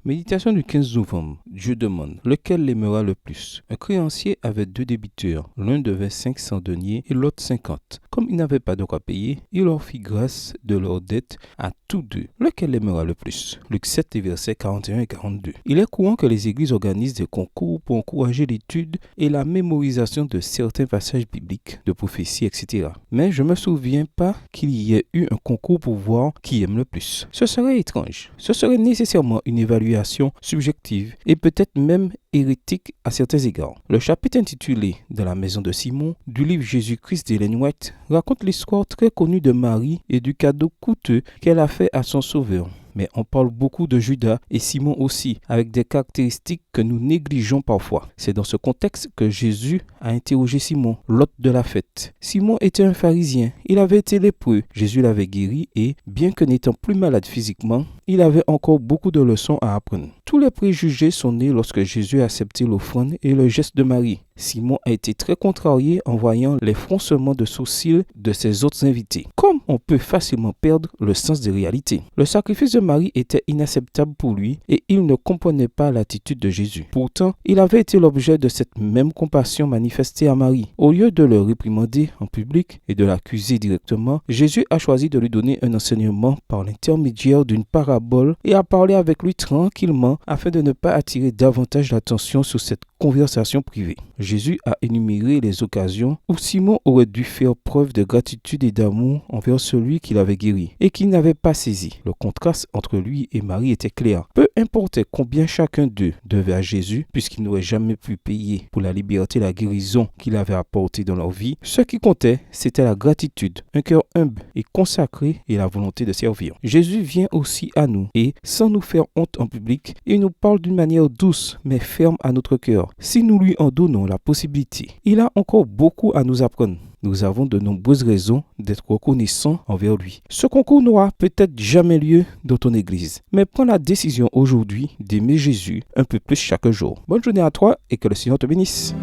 Méditation du 15 novembre. Dieu demande, lequel l'aimera le plus? Un créancier avait 2 débiteurs. L'un devait 500 deniers et l'autre 50. Comme ils n'avaient pas de quoi payer, il leur fit grâce de leur dette à tous deux. Lequel l'aimera le plus? Luc 7, versets 41 et 42. Il est courant que les églises organisent des concours pour encourager l'étude et la mémorisation de certains passages bibliques, de prophéties, etc. Mais je ne me souviens pas qu'il y ait eu un concours pour voir qui aime le plus. Ce serait étrange. Ce serait nécessairement une évaluation subjective et peut-être même hérétique à certains égards. Le chapitre intitulé « Dans la maison de Simon » du livre Jésus-Christ d'Ellen White raconte l'histoire très connue de Marie et du cadeau coûteux qu'elle a fait à son sauveur. Mais on parle beaucoup de Judas et Simon aussi, avec des caractéristiques que nous négligeons parfois. C'est dans ce contexte que Jésus a interrogé Simon, l'hôte de la fête. Simon était un pharisien, il avait été lépreux, Jésus l'avait guéri et, bien que n'étant plus malade physiquement, il avait encore beaucoup de leçons à apprendre. Tous les préjugés sont nés lorsque Jésus a accepté l'offrande et le geste de Marie. Simon a été très contrarié en voyant les froncements de sourcils de ses autres invités. Comme on peut facilement perdre le sens des réalités. Le sacrifice de Marie était inacceptable pour lui et il ne comprenait pas l'attitude de Jésus. Pourtant, il avait été l'objet de cette même compassion manifestée à Marie. Au lieu de le réprimander en public et de l'accuser directement, Jésus a choisi de lui donner un enseignement par l'intermédiaire d'une parabole et a parlé avec lui tranquillement afin de ne pas attirer davantage l'attention sur cette conversation privée. Jésus a énuméré les occasions où Simon aurait dû faire preuve de gratitude et d'amour envers celui qui l'avait guéri et qu'il n'avait pas saisi. Le contraste entre lui et Marie était clair. Peu importait combien chacun d'eux devait à Jésus, puisqu'ils n'auraient jamais pu payer pour la liberté et la guérison qu'il avait apportée dans leur vie, ce qui comptait, c'était la gratitude, un cœur humble et consacré et la volonté de servir. Jésus vient aussi à nous et, sans nous faire honte en public, il nous parle d'une manière douce mais ferme à notre cœur. Si nous lui en donnons la possibilité, il a encore beaucoup à nous apprendre. Nous avons de nombreuses raisons d'être reconnaissants envers lui. Ce concours n'aura peut-être jamais lieu dans ton église, mais prends la décision aujourd'hui d'aimer Jésus un peu plus chaque jour. Bonne journée à toi et que le Seigneur te bénisse.